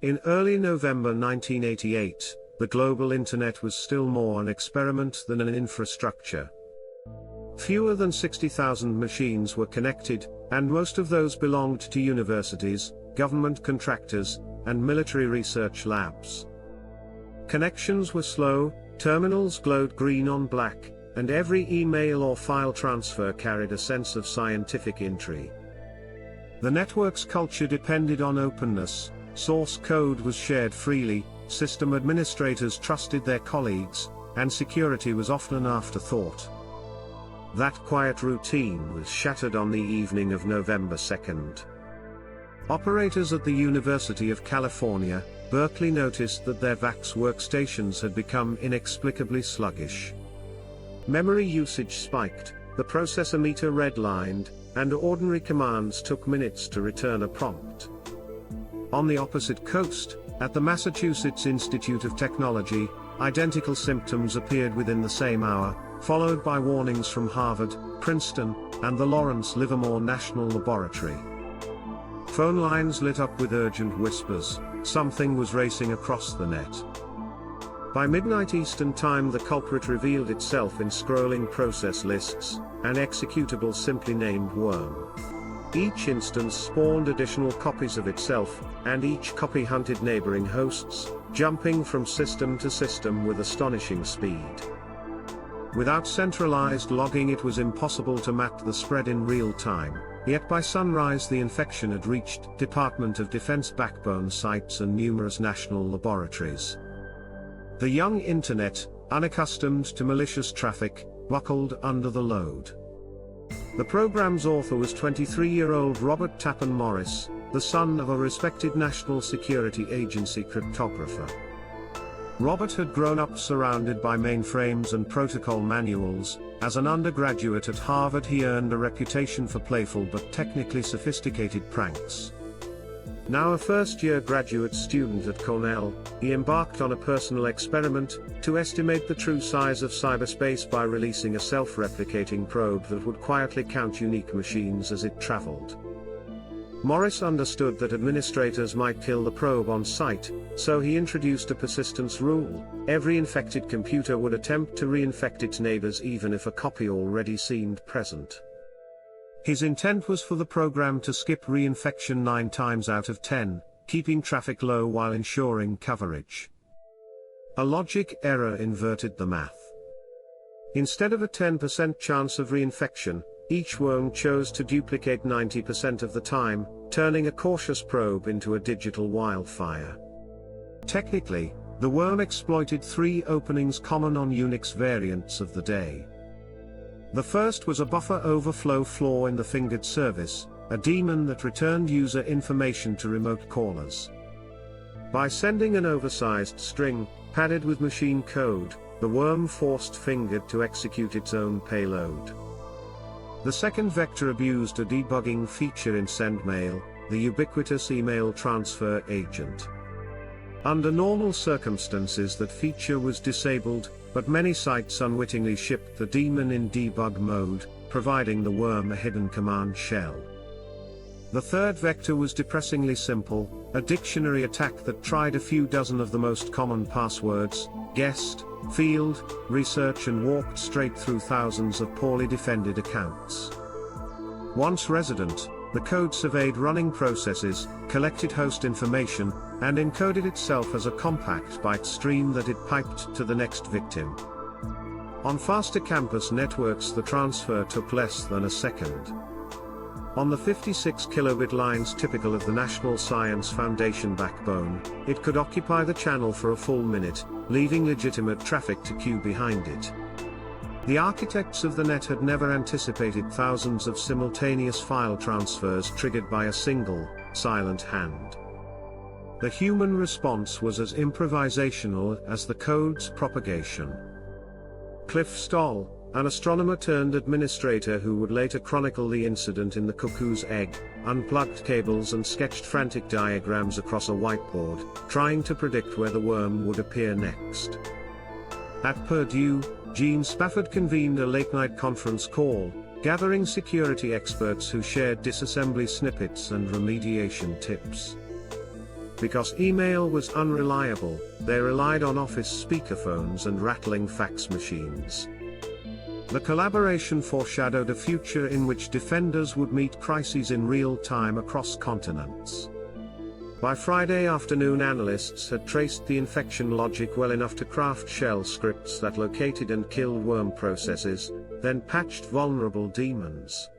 In early November 1988, the global internet was still more an experiment than an infrastructure. Fewer than 60,000 machines were connected, and most of those belonged to universities, government contractors, and military research labs. Connections were slow, terminals glowed green on black, and every email or file transfer carried a sense of scientific intrigue. The network's culture depended on openness, source code was shared freely, system administrators trusted their colleagues, and security was often an afterthought. That quiet routine was shattered on the evening of November 2nd. Operators at the University of California, Berkeley noticed that their VAX workstations had become inexplicably sluggish. Memory usage spiked, the processor meter redlined, and ordinary commands took minutes to return a prompt. On the opposite coast, at the Massachusetts Institute of Technology, identical symptoms appeared within the same hour, followed by warnings from Harvard, Princeton, and the Lawrence Livermore National Laboratory. Phone lines lit up with urgent whispers, something was racing across the net. By midnight Eastern Time, the culprit revealed itself in scrolling process lists, an executable simply named worm. Each instance spawned additional copies of itself, and each copy hunted neighboring hosts, jumping from system to system with astonishing speed. Without centralized logging, it was impossible to map the spread in real time, yet by sunrise the infection had reached Department of Defense backbone sites and numerous national laboratories. The young internet, unaccustomed to malicious traffic, buckled under the load. The program's author was 23-year-old Robert Tappan Morris, the son of a respected National Security Agency cryptographer. Robert had grown up surrounded by mainframes and protocol manuals. As an undergraduate at Harvard, he earned a reputation for playful but technically sophisticated pranks. Now a first-year graduate student at Cornell, he embarked on a personal experiment to estimate the true size of cyberspace by releasing a self-replicating probe that would quietly count unique machines as it traveled. Morris understood that administrators might kill the probe on sight, so he introduced a persistence rule. Every infected computer would attempt to reinfect its neighbors even if a copy already seemed present. His intent was for the program to skip reinfection 9 times out of 10, keeping traffic low while ensuring coverage. A logic error inverted the math. Instead of a 10% chance of reinfection, each worm chose to duplicate 90% of the time, turning a cautious probe into a digital wildfire. Technically, the worm exploited 3 openings common on UNIX variants of the day. The first was a buffer-overflow flaw in the fingered service, a daemon that returned user information to remote callers. By sending an oversized string, padded with machine code, the worm forced fingered to execute its own payload. The second vector abused a debugging feature in sendmail, the ubiquitous email transfer agent. Under normal circumstances that feature was disabled, but many sites unwittingly shipped the daemon in debug mode, providing the worm a hidden command shell. The third vector was depressingly simple, a dictionary attack that tried a few dozen of the most common passwords, guessed, field, research and walked straight through thousands of poorly defended accounts. Once resident, the code surveyed running processes, collected host information, and encoded itself as a compact byte stream that it piped to the next victim. On faster campus networks, the transfer took less than a second. On the 56 kilobit lines typical of the National Science Foundation backbone, it could occupy the channel for a full minute, leaving legitimate traffic to queue behind it. The architects of the net had never anticipated thousands of simultaneous file transfers triggered by a single, silent hand. The human response was as improvisational as the code's propagation. Cliff Stoll, an astronomer-turned-administrator who would later chronicle the incident in The Cuckoo's Egg, unplugged cables and sketched frantic diagrams across a whiteboard, trying to predict where the worm would appear next. At Purdue, Gene Spafford convened a late-night conference call, gathering security experts who shared disassembly snippets and remediation tips. Because email was unreliable, they relied on office speakerphones and rattling fax machines. The collaboration foreshadowed a future in which defenders would meet crises in real time across continents. By Friday afternoon, analysts had traced the infection logic well enough to craft shell scripts that located and killed worm processes, then patched vulnerable daemons.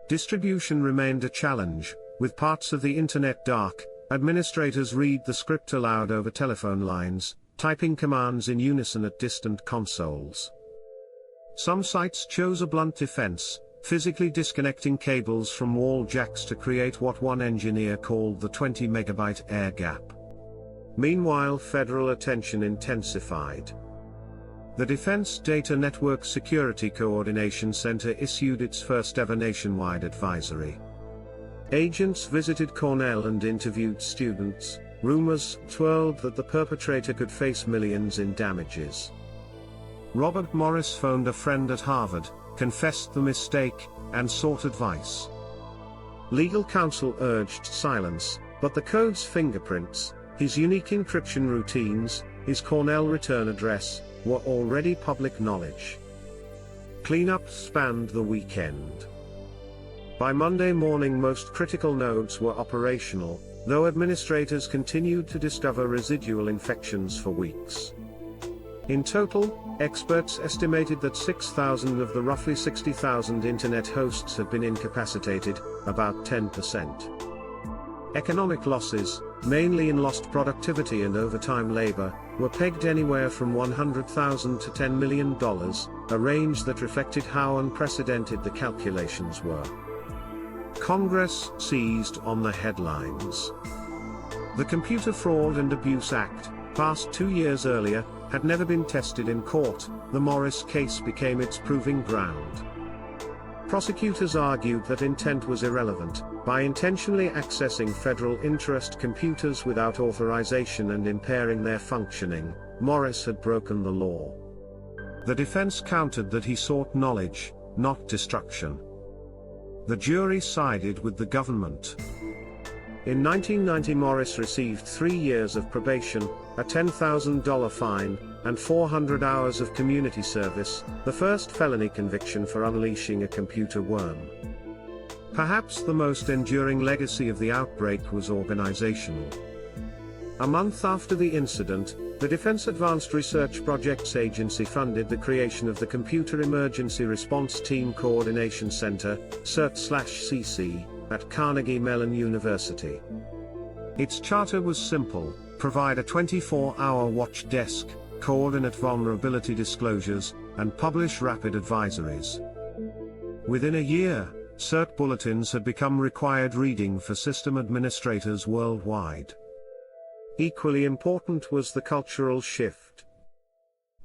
Distribution remained a challenge. With parts of the internet dark, administrators read the script aloud over telephone lines, typing commands in unison at distant consoles. Some sites chose a blunt defense, physically disconnecting cables from wall jacks to create what one engineer called the 20 megabyte air gap. Meanwhile, federal attention intensified. The Defense Data Network Security Coordination Center issued its first ever nationwide advisory. Agents visited Cornell and interviewed students. Rumors swirled that the perpetrator could face millions in damages. Robert Morris phoned a friend at Harvard, confessed the mistake, and sought advice. Legal counsel urged silence, but the code's fingerprints, his unique encryption routines, his Cornell return address, were already public knowledge. Cleanup spanned the weekend. By Monday morning, most critical nodes were operational, though administrators continued to discover residual infections for weeks. In total, experts estimated that 6,000 of the roughly 60,000 internet hosts had been incapacitated, about 10%. Economic losses, mainly in lost productivity and overtime labor, were pegged anywhere from $100,000 to $10 million, a range that reflected how unprecedented the calculations were. Congress seized on the headlines. The Computer Fraud and Abuse Act, passed 2 years earlier, had never been tested in court. The Morris case became its proving ground. Prosecutors argued that intent was irrelevant. By intentionally accessing federal interest computers without authorization and impairing their functioning, Morris had broken the law. The defense countered that he sought knowledge, not destruction. The jury sided with the government. In 1990, Morris received 3 years of probation, a $10,000 fine, and 400 hours of community service, the first felony conviction for unleashing a computer worm. Perhaps the most enduring legacy of the outbreak was organizational. A month after the incident, the Defense Advanced Research Projects Agency funded the creation of the Computer Emergency Response Team Coordination Center, CERT/CC, at Carnegie Mellon University. Its charter was simple: provide a 24-hour watch desk, coordinate vulnerability disclosures, and publish rapid advisories. Within a year, CERT bulletins had become required reading for system administrators worldwide. Equally important was the cultural shift.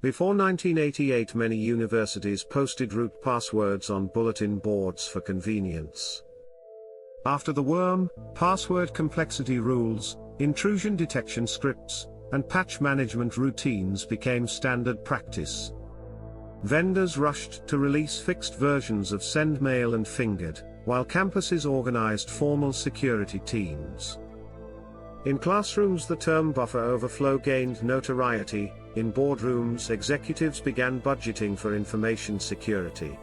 Before 1988, many universities posted root passwords on bulletin boards for convenience. After the worm, password complexity rules, intrusion detection scripts, and patch management routines became standard practice. Vendors rushed to release fixed versions of sendmail and fingered, while campuses organized formal security teams. In classrooms, the term buffer-overflow gained notoriety. In boardrooms, executives began budgeting for information security.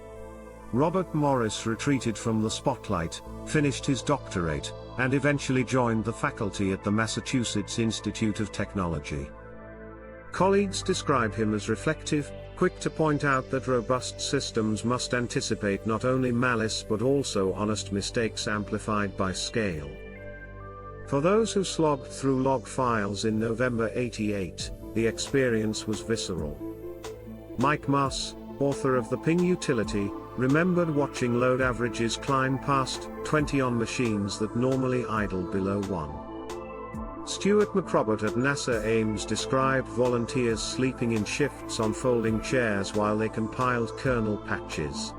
Robert Morris retreated from the spotlight, finished his doctorate, and eventually joined the faculty at the Massachusetts Institute of Technology. Colleagues describe him as reflective, quick to point out that robust systems must anticipate not only malice but also honest mistakes amplified by scale. For those who slogged through log files in November '88, the experience was visceral. Mike Moss, author of The Ping Utility, remembered watching load averages climb past 20 on machines that normally idle below 1. Stuart McRobert at NASA Ames described volunteers sleeping in shifts on folding chairs while they compiled kernel patches.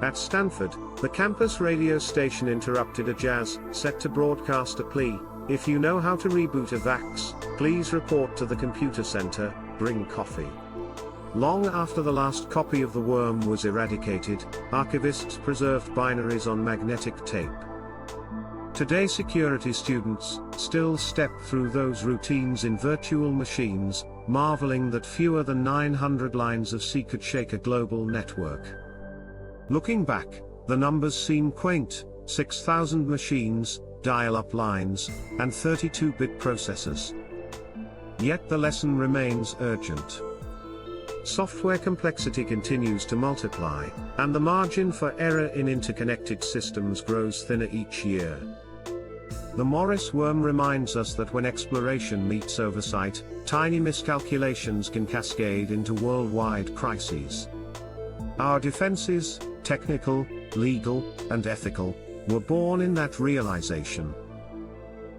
At Stanford, the campus radio station interrupted a jazz set to broadcast a plea: "If you know how to reboot a VAX, please report to the computer center, bring coffee." Long after the last copy of the worm was eradicated, archivists preserved binaries on magnetic tape. Today security students still step through those routines in virtual machines, marveling that fewer than 900 lines of C could shake a global network. Looking back, the numbers seem quaint: 6,000 machines, dial-up lines, and 32-bit processors. Yet the lesson remains urgent. Software complexity continues to multiply, and the margin for error in interconnected systems grows thinner each year. The Morris worm reminds us that when exploration meets oversight, tiny miscalculations can cascade into worldwide crises. Our defenses, technical, legal, and ethical, were born in that realization.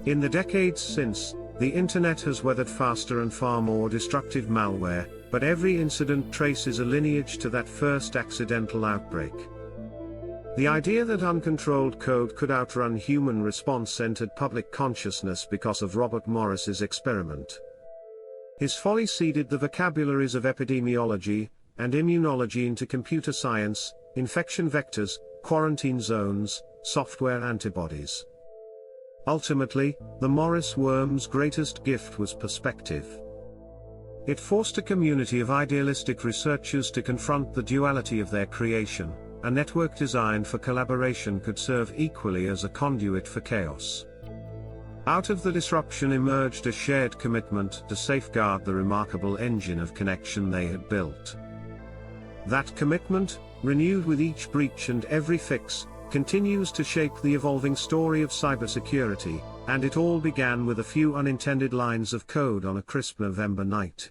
In the decades since, the internet has weathered faster and far more destructive malware, but every incident traces a lineage to that first accidental outbreak. The idea that uncontrolled code could outrun human response entered public consciousness because of Robert Morris's experiment. His folly seeded the vocabularies of epidemiology and immunology into computer science, infection vectors, quarantine zones, software antibodies. Ultimately, the Morris worm's greatest gift was perspective. It forced a community of idealistic researchers to confront the duality of their creation. A network designed for collaboration could serve equally as a conduit for chaos. Out of the disruption emerged a shared commitment to safeguard the remarkable engine of connection they had built. That commitment, renewed with each breach and every fix, continues to shape the evolving story of cybersecurity, and it all began with a few unintended lines of code on a crisp November night.